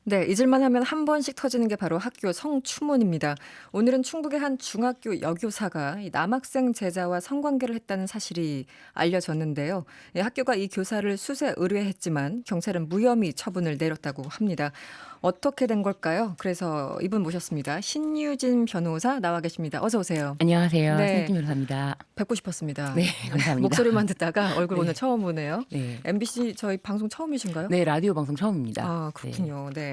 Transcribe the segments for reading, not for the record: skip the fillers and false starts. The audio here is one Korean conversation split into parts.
네, 잊을만 하면 한 번씩 터지는 게 바로 학교 성추문입니다. 오늘은 충북의 한 중학교 여교사가 이 남학생 제자와 성관계를 했다는 사실이 알려졌는데요. 학교가 이 교사를 수세 의뢰했지만 경찰은 무혐의 처분을 내렸다고 합니다. 어떻게 된 걸까요? 그래서 이분 모셨습니다. 신유진 변호사 나와 계십니다. 어서 오세요. 안녕하세요. 네, 신유진 변호사입니다. 뵙고 싶었습니다. 네, 감사합니다. 목소리만 듣다가 얼굴 네. 오늘 처음 보네요. 네. MBC 저희 방송 처음이신가요? 네, 라디오 방송 처음입니다. 아, 그렇군요. 네.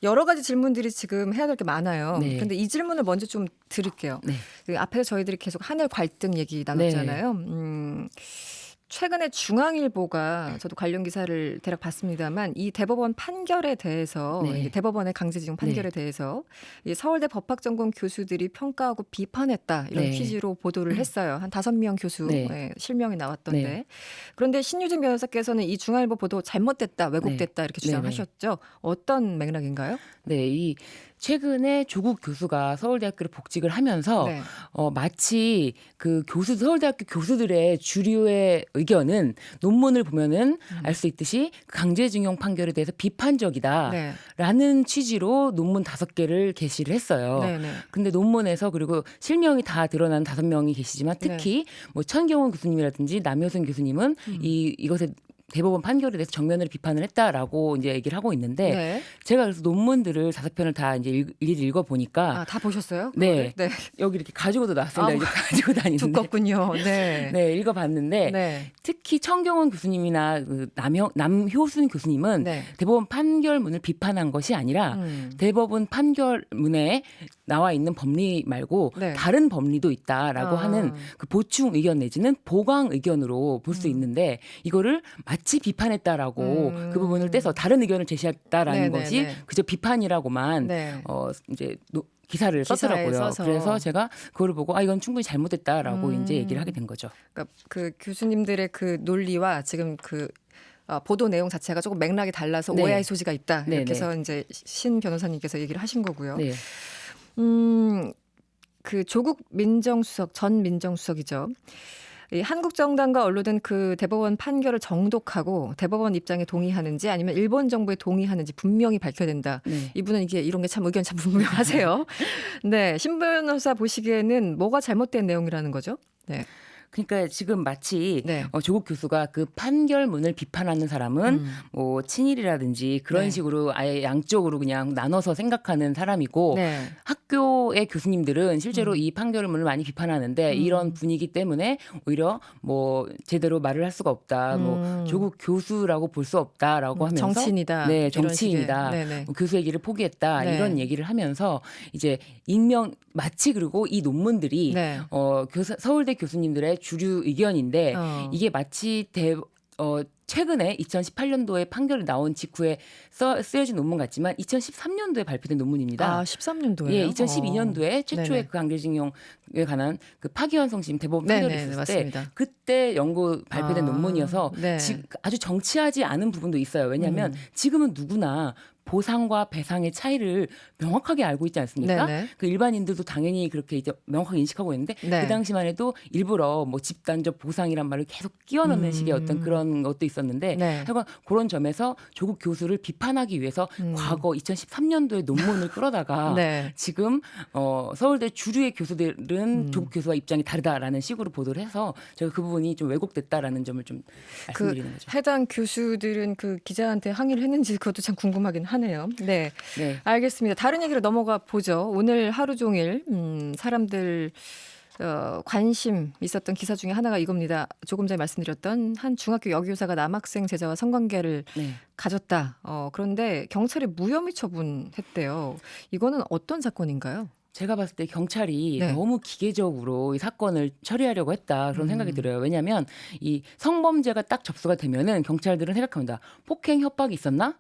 여러 가지 질문들이 지금 해야 될 게 많아요. 네. 근데 이 질문을 먼저 좀 드릴게요. 네. 그 앞에서 저희들이 계속 하늘 갈등 얘기 나눴잖아요. 최근에 중앙일보가 저도 관련 기사를 대략 봤습니다만 이 대법원 판결에 대해서 네. 이 대법원의 강제징용 판결에 대해서 이 서울대 법학전공 교수들이 평가하고 비판했다 이런 네. 취지로 보도를 했어요. 한 5명 교수 네. 실명이 나왔던데 네. 그런데 신유진 변호사께서는 이 중앙일보 보도 잘못됐다 왜곡됐다 이렇게 네네. 주장하셨죠. 어떤 맥락인가요? 네, 이 최근에 조국 교수가 서울대학교를 복직을 하면서 네. 마치 그 서울대학교 교수들의 주류의 의견은 논문을 보면은 알 수 있듯이 강제징용 판결에 대해서 비판적이다라는 네. 취지로 논문 5개를 게시를 했어요. 네네. 근데 논문에서 그리고 실명이 다 드러난 5명이 계시지만 특히 뭐 천경원 교수님이라든지 남효순 교수님은 이것에 대법원 판결에 대해서 정면으로 비판을 했다라고 이제 얘기를 하고 있는데 네. 제가 그래서 논문들을 5편을 다 이제 일일이 읽어보니까 아, 다 보셨어요? 네. 네. 여기 이렇게 가지고도 나왔습니다. 아우, 이제 가지고 다니는데 두껍군요. 네. 네, 읽어봤는데 네. 특히 천경원 교수님이나 그 남효순 교수님은 네. 대법원 판결문을 비판한 것이 아니라 대법원 판결문에 나와 있는 법리 말고 네. 다른 법리도 있다라고 하는 그 보충 의견 내지는 보강 의견으로 볼 수 있는데 이거를 마치 비판했다라고 그 부분을 떼서 다른 의견을 제시했다라는 네네네. 것이 그저 비판이라고만 네. 이제 기사를 기사에 썼더라고요. 써서. 그래서 제가 그거를 보고 이건 충분히 잘못됐다라고 이제 얘기를 하게 된 거죠. 그러니까 그 교수님들의 그 논리와 지금 그 보도 내용 자체가 조금 맥락이 달라서 네. 오해의 소지가 있다. 이렇게 네네. 해서 이제 신 변호사님께서 얘기를 하신 거고요. 네. 그 조국 민정수석 전 민정수석이죠. 이 한국 정당과 언론은 그 대법원 판결을 정독하고 대법원 입장에 동의하는지 아니면 일본 정부에 동의하는지 분명히 밝혀야 된다. 네. 이분은 이런 게 참 의견 참 분명하세요. 네, 신 변호사 보시기에는 뭐가 잘못된 내용이라는 거죠? 네. 그러니까 지금 마치 네. 조국 교수가 그 판결문을 비판하는 사람은 뭐 친일이라든지 그런 네. 식으로 아예 양쪽으로 그냥 나눠서 생각하는 사람이고 네. 학교의 교수님들은 실제로 이 판결문을 많이 비판하는데 이런 분위기 때문에 오히려 뭐 제대로 말을 할 수가 없다. 뭐 조국 교수라고 볼 수 없다라고 하면서 정치인이다. 네, 이런 정치인이다. 식의. 네네. 뭐 교수의 길을 포기했다. 네. 이런 얘기를 하면서 이제 마치 그리고 이 논문들이 네. 서울대 교수님들의 주류 의견인데 이게 마치 최근에 2018년도에 판결이 나온 직후에 쓰여진 논문 같지만 2013년도에 발표된 논문입니다. 아, 13년도에요? 예, 2012년도에 최초의 네네. 그 강제징용에 관한 그 파기환송심 대법원 판결이 네네, 있었을 때 맞습니다. 그때 연구 발표된 논문이어서 네. 아주 정치하지 않은 부분도 있어요. 왜냐하면 지금은 누구나 보상과 배상의 차이를 명확하게 알고 있지 않습니까? 네네. 그 일반인들도 당연히 그렇게 이제 명확하게 인식하고 있는데 네. 그 당시만 해도 일부러 뭐 집단적 보상이란 말을 계속 끼워 넣는 식의 어떤 그런 것도 있었는데 네. 하여간 그런 점에서 조국 교수를 비판하기 위해서 과거 2013년도에 논문을 끌어다가 네. 지금 서울대 주류의 교수들은 조국 교수와 입장이 다르다라는 식으로 보도를 해서 제가 그 부분이 좀 왜곡됐다라는 점을 좀 그 말씀드리는 거죠. 해당 교수들은 그 기자한테 항의를 했는지 그것도 참 궁금하긴 하네요. 네, 네. 알겠습니다. 다른 얘기로 넘어가 보죠. 오늘 하루 종일 사람들 관심 있었던 기사 중에 하나가 이겁니다. 조금 전에 말씀드렸던 한 중학교 여교사가 남학생 제자와 성관계를 네. 가졌다. 그런데 경찰이 무혐의 처분했대요. 이거는 어떤 사건인가요? 제가 봤을 때 경찰이 네. 너무 기계적으로 이 사건을 처리하려고 했다 그런 생각이 들어요. 왜냐하면 이 성범죄가 딱 접수가 되면은 경찰들은 생각합니다. 폭행 협박이 있었나?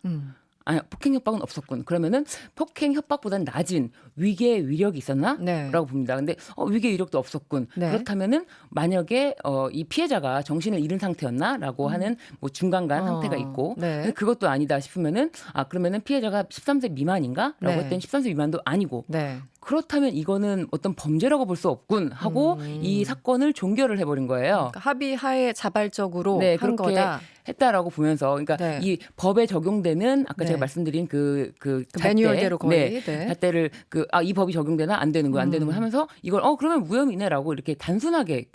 아니, 폭행 협박은 없었군. 그러면은 폭행 협박보다는 낮은 위계 위력이 있었나? 네. 라고 봅니다. 근데 위계 위력도 없었군. 네. 그렇다면은 만약에 이 피해자가 정신을 잃은 상태였나라고 하는 뭐 중간간 상태가 있고 네. 근데 그것도 아니다 싶으면은 그러면은 피해자가 13세 미만인가라고 네. 했더니 13세 미만도 아니고 네. 그렇다면 이거는 어떤 범죄라고 볼 수 없군 하고 이 사건을 종결을 해버린 거예요. 그러니까 합의하에 자발적으로 네, 한 그렇게 거다. 했다라고 보면서, 그러니까 네. 이 법에 적용되는 아까 네. 제가 말씀드린 그 매뉴얼대로 거의. 잣대를 이 법이 적용되나 안 되는 거야 안 되는 거 하면서 이걸 그러면 무혐의네라고 이렇게 단순하게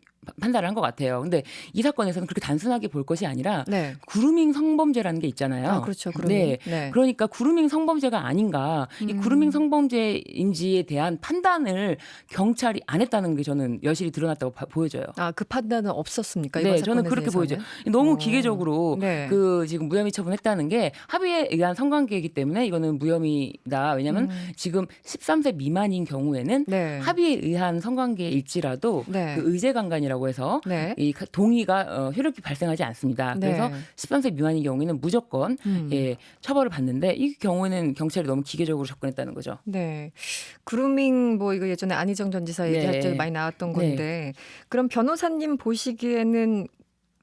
판단을 한 것 같아요. 근데 이 사건에서는 그렇게 단순하게 볼 것이 아니라 네. 그루밍 성범죄라는 게 있잖아요. 아, 그렇죠. 그러면. 네. 네. 그러니까 그루밍 성범죄가 아닌가, 이 그루밍 성범죄인지에 대한 판단을 경찰이 안 했다는 게 저는 여실히 드러났다고 보여져요. 아, 그 판단은 없었습니까? 이번 네, 저는 사건에 그렇게 대해서는? 보여져요. 너무 기계적으로 네. 지금 무혐의 처분했다는 게 합의에 의한 성관계이기 때문에 이거는 무혐의다. 왜냐하면 지금 13세 미만인 경우에는 네. 합의에 의한 성관계일지라도 네. 그 의제강간이라고 해서 네. 이 동의가 효력이 발생하지 않습니다. 네. 그래서 13세 미만인 경우에는 무조건 처벌을 받는데 이 경우에는 경찰이 너무 기계적으로 접근했다는 거죠. 네. 그루밍 뭐 이거 예전에 안희정 전 지사 얘기할 네. 때 많이 나왔던 네. 건데 그럼 변호사님 보시기에는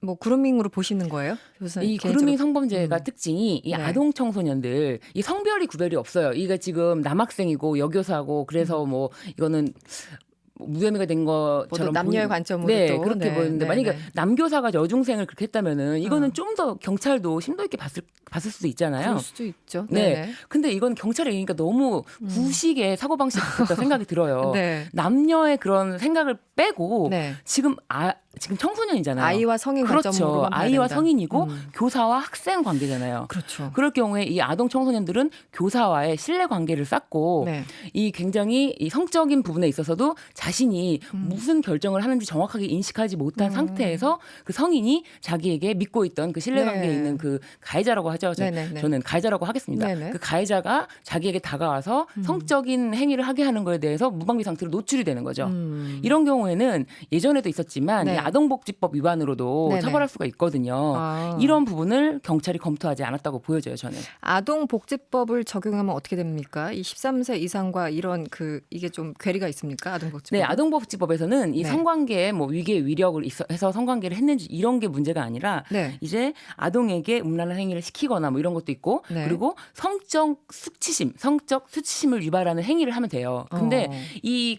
뭐 그루밍으로 보시는 거예요? 이 그루밍 성범죄가 특징이 이 네. 아동 청소년들 이 성별이 구별이 없어요. 이게 지금 남학생이고 여교사고 그래서 뭐 이거는 무혐의가 된 것처럼 남녀의 관점으로 네, 또 그렇게 보이는데 만약에 남교사가 여중생을 그렇게 했다면은 이거는 좀 더 경찰도 심도 있게 봤을 수도 있잖아요. 그럴 수도 있죠. 네. 근데 이건 경찰의 얘기니까 너무 구식의 사고방식이 같다 생각이 들어요. 네. 남녀의 그런 생각을 빼고 네. 지금 청소년이잖아요. 아이와 성인 그렇죠. 관점으로만 봐야 아이와 된다. 성인이고 교사와 학생 관계잖아요. 그렇죠. 그럴 경우에 이 아동 청소년들은 교사와의 신뢰 관계를 쌓고 네. 이 굉장히 이 성적인 부분에 있어서도 자신이 무슨 결정을 하는지 정확하게 인식하지 못한 상태에서 그 성인이 자기에게 믿고 있던 그 신뢰 관계에 네. 있는 그 가해자라고 하죠. 네네네. 저는 가해자라고 하겠습니다. 네네. 그 가해자가 자기에게 다가와서 성적인 행위를 하게 하는 거에 대해서 무방비 상태로 노출이 되는 거죠. 이런 경우에는 예전에도 있었지만 네. 이 아동복지법 위반으로도 네네. 처벌할 수가 있거든요. 아. 이런 부분을 경찰이 검토하지 않았다고 보여져요, 저는. 아동복지법을 적용하면 어떻게 됩니까? 이 13세 이상과 이런 이게 좀 괴리가 있습니까? 아동복지법. 네, 아동복지법에서는 이 네. 성관계에 뭐 위계 위력을 해서 성관계를 했는지 이런 게 문제가 아니라 네. 이제 아동에게 음란한 행위를 시키거나 뭐 이런 것도 있고 네. 그리고 성적 수치심을 유발하는 행위를 하면 돼요. 근데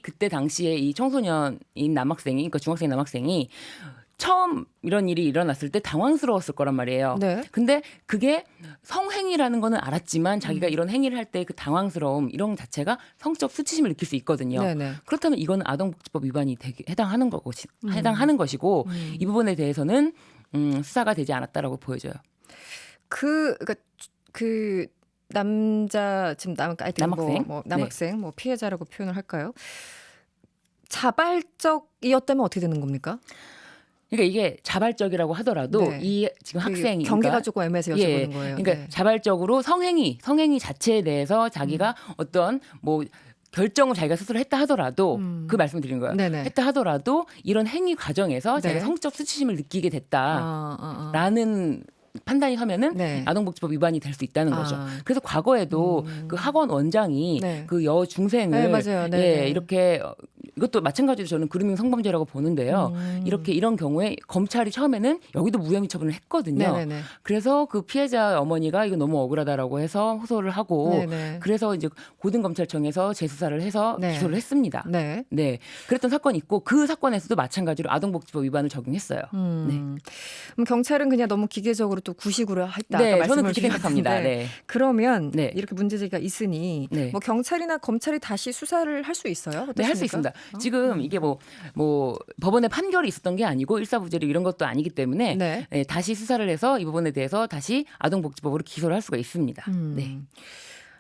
그때 당시에 이 청소년인 남학생이, 그러니까 중학생 남학생이 처음 이런 일이 일어났을 때 당황스러웠을 거란 말이에요. 네. 근데 그게 성행위라는 거는 알았지만 자기가 이런 행위를 할 때 그 당황스러움 이런 것 자체가 성적 수치심을 느낄 수 있거든요. 네네. 그렇다면 이거는 아동복지법 위반이 해당하는 것이고 이 부분에 대해서는 수사가 되지 않았다라고 보여져요. 그러니까 그 남자 지금 남학생? 남학생 뭐 피해자라고 표현을 할까요? 자발적이었다면 어떻게 되는 겁니까? 그러니까 이게 자발적이라고 하더라도 네. 이 지금 학생이 경계가 조금 애매해서 여쭤보는 거예요. 그러니까 네. 자발적으로 성행위 자체에 대해서 자기가 어떤 뭐 결정을 자기가 스스로 했다 하더라도 그 말씀을 드리는 거예요. 네네. 했다 하더라도 이런 행위 과정에서 네. 자기가 성적 수치심을 느끼게 됐다라는 판단이 서면은 네. 아동복지법 위반이 될 수 있다는 거죠. 그래서 과거에도 그 학원 원장이 네. 그 여중생을 네, 맞아요. 네. 이렇게 이것도 마찬가지로 저는 그루밍 성범죄라고 보는데요. 이런 경우에 검찰이 처음에는 여기도 무혐의 처분을 했거든요. 네네네. 그래서 그 피해자 어머니가 이거 너무 억울하다라고 해서 호소를 하고 네네. 그래서 이제 고등검찰청에서 재수사를 해서 네. 기소를 했습니다. 네. 네, 그랬던 사건이 있고 그 사건에서도 마찬가지로 아동복지법 위반을 적용했어요. 네. 그럼 경찰은 그냥 너무 기계적으로 또 구식으로 했다. 네, 아까 저는 말씀을 그렇게 생각합니다. 드렸는데 네. 그러면 네. 이렇게 문제제기가 있으니 네. 뭐 경찰이나 검찰이 다시 수사를 할 수 있어요? 어떻습니까? 네, 할 수 있습니다. 지금 이게 뭐 법원의 판결이 있었던 게 아니고 일사부재리 이런 것도 아니기 때문에 네. 네, 다시 수사를 해서 이 부분에 대해서 다시 아동복지법으로 기소를 할 수가 있습니다. 네.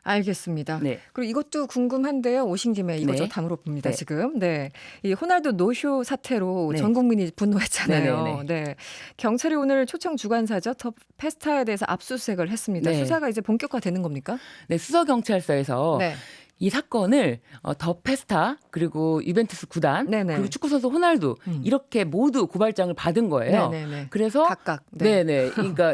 알겠습니다. 네. 그리고 이것도 궁금한데요. 오신 김에 이것저것 네. 다 물어봅니다. 네. 지금. 네. 이 호날두 노쇼 사태로 네. 전 국민이 분노했잖아요. 네, 네, 네. 경찰이 오늘 초청 주관사죠. 더 페스타에 대해서 압수수색을 했습니다. 네. 수사가 이제 본격화되는 겁니까? 네, 수서경찰서에서 네. 이 사건을 더 페스타 그리고 유벤투스 구단 네네. 그리고 축구 선수 호날두 이렇게 모두 고발장을 받은 거예요. 네네네. 그래서 각각. 네. 네네. 그러니까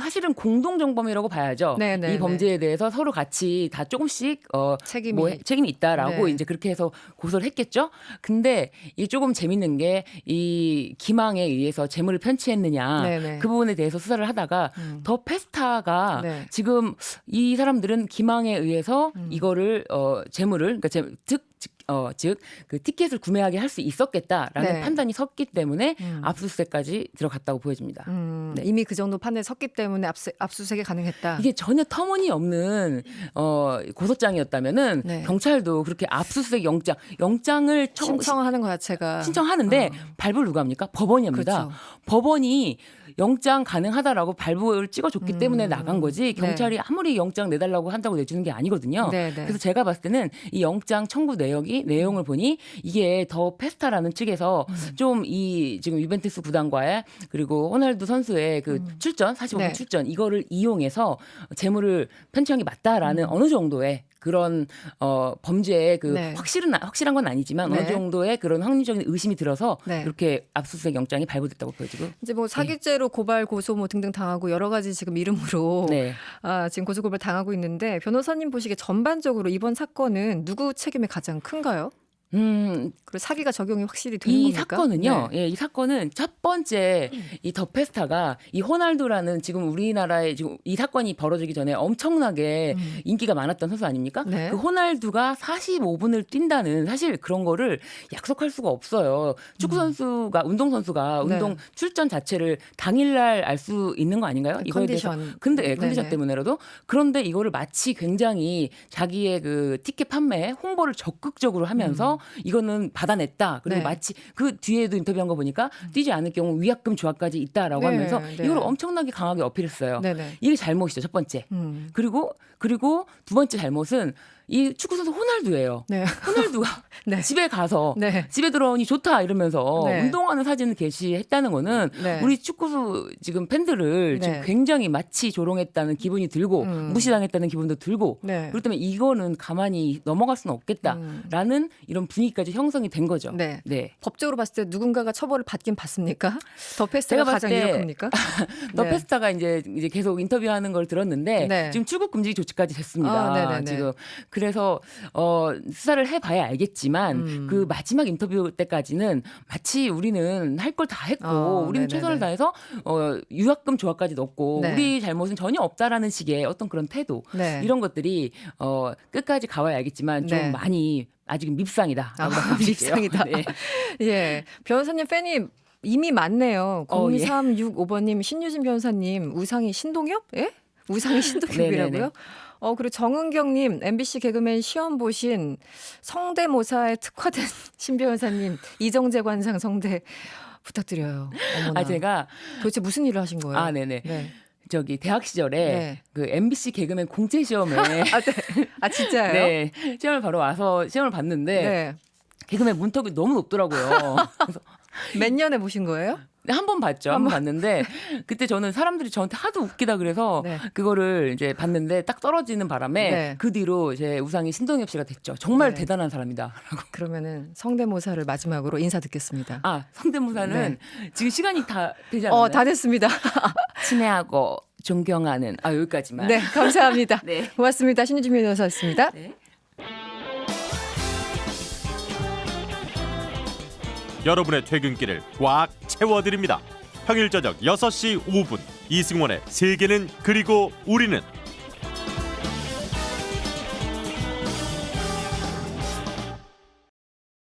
사실은 공동 정범이라고 봐야죠. 네네네. 이 범죄에 대해서 서로 같이 다 조금씩 책임이 있다라고 네. 이제 그렇게 해서 고소를 했겠죠. 근데 이게 조금 재밌는 게 이 기망에 의해서 재물을 편취했느냐 네네. 그 부분에 대해서 수사를 하다가 더 페스타가 네. 지금 이 사람들은 기망에 의해서 이거를 재물을 그러니까 즉 그 티켓을 구매하게 할 수 있었겠다라는 네. 판단이 섰기 때문에 압수수색까지 들어갔다고 보여집니다. 네. 이미 그 정도 판에 섰기 때문에 압수수색이 가능했다. 이게 전혀 터무니없는 고소장이었다면은 네. 경찰도 그렇게 압수수색 영장을 신청하는 것 자체가 신청하는데 발부를 누가 합니까? 법원이 합니다. 그렇죠. 법원이 영장 가능하다라고 발부를 찍어줬기 때문에 나간 거지 경찰이 아무리 영장 내달라고 한다고 내주는 게 아니거든요. 네, 네. 그래서 제가 봤을 때는 이 영장 청구 내용을 보니 이게 더 페스타라는 측에서 좀 이 지금 유벤투스 구단과의 그리고 호날두 선수의 그 출전 45분 네. 출전 이거를 이용해서 재물을 편취한 게 맞다라는 어느 정도의 그런 범죄의 그 네. 확실한 건 아니지만 네. 어느 정도의 그런 확률적인 의심이 들어서 네. 이렇게 압수수색 영장이 발부됐다고 보여지고. 이제 뭐 사기죄로 고발 고소 뭐 등등 당하고 여러 가지 지금 이름으로 네. 지금 고소고발 당하고 있는데 변호사님 보시기에 전반적으로 이번 사건은 누구 책임이 가장 큰가요? 그리고 사기가 적용이 확실히 되는 이 겁니까? 사건은요. 네. 예, 이 사건은 첫 번째 이 더 페스타가 이 호날두라는 지금 우리나라에 지금 이 사건이 벌어지기 전에 엄청나게 인기가 많았던 선수 아닙니까? 네. 그 호날두가 45분을 뛴다는 사실 그런 거를 약속할 수가 없어요. 축구 선수가 운동 선수가 네. 운동 출전 자체를 당일날 알 수 있는 거 아닌가요? 이거에 대해서 컨디션. 근데 컨디션 네네. 때문에라도 그런데 이거를 마치 굉장히 자기의 그 티켓 판매 홍보를 적극적으로 하면서 이거는 받아냈다. 그리고 네. 마치 그 뒤에도 인터뷰한 거 보니까 뛰지 않을 경우 위약금 조항까지 있다라고 네, 하면서 네. 이걸 엄청나게 강하게 어필했어요. 네네. 이게 잘못이죠. 첫 번째. 그리고 두 번째 잘못은 이 축구 선수 호날두예요. 네. 호날두가 네. 집에 가서 네. 집에 들어오니 좋다 이러면서 네. 운동하는 사진을 게시했다는 거는 네. 우리 축구 지금 팬들을 네. 지금 굉장히 마치 조롱했다는 기분이 들고 무시당했다는 기분도 들고 네. 그렇기 때문에 이거는 가만히 넘어갈 수는 없겠다라는 이런 분위기까지 형성이 된 거죠. 네. 네. 법적으로 봤을 때 누군가가 처벌을 받긴 받습니까? 더 페스트가 제가 봤을 가장 때 유력합니까? 더 네. 페스타가 이제 계속 인터뷰하는 걸 들었는데 네. 지금 출국 금지 조치까지 됐습니다. 네네네. 지금 그래서 수사를 해봐야 알겠지만 그 마지막 인터뷰 때까지는 마치 우리는 할 걸 다 했고 우리는 네네네. 최선을 다해서 유학금 조합까지 넣고 네. 우리 잘못은 전혀 없다라는 식의 어떤 그런 태도 네. 이런 것들이 끝까지 가봐야 알겠지만 좀 네. 많이 아직은 밉상이다. 밉상이다. 네. 예, 변호사님 팬이 이미 많네요. 예. 0365번님 신유진 변호사님 우상이 신동엽? 예? 우상이 신동엽이라고요? 네네네. 그리고 정은경님 MBC 개그맨 시험 보신 성대모사에 특화된 신 변호사님 이정재 관상 성대 부탁드려요. 어머나. 제가 도대체 무슨 일을 하신 거예요? 네네. 네. 저기 대학 시절에 네. 그 MBC 개그맨 공채 시험에 네. 진짜요? 네, 시험을 바로 와서 시험을 봤는데 네. 개그맨 문턱이 너무 높더라고요. 그래서 몇 년에 보신 거예요? 한 번 봤죠. 한 번 봤는데 그때 저는 사람들이 저한테 하도 웃기다 그래서 네. 그거를 이제 봤는데 딱 떨어지는 바람에 네. 그 뒤로 제 우상이 신동엽 씨가 됐죠. 정말 네. 대단한 사람이다. 그러면은 성대모사를 마지막으로 인사 듣겠습니다. 성대모사는 지금 시간이 다 되지 않았나요? 다 됐습니다. 친애하고 존경하는 여기까지만. 네, 감사합니다. 네. 고맙습니다. 신유진 변호사였습니다. 네. 여러분의 퇴근길을 꽉 채워드립니다. 평일 저녁 6시 5분 이승원의 세계는 그리고 우리는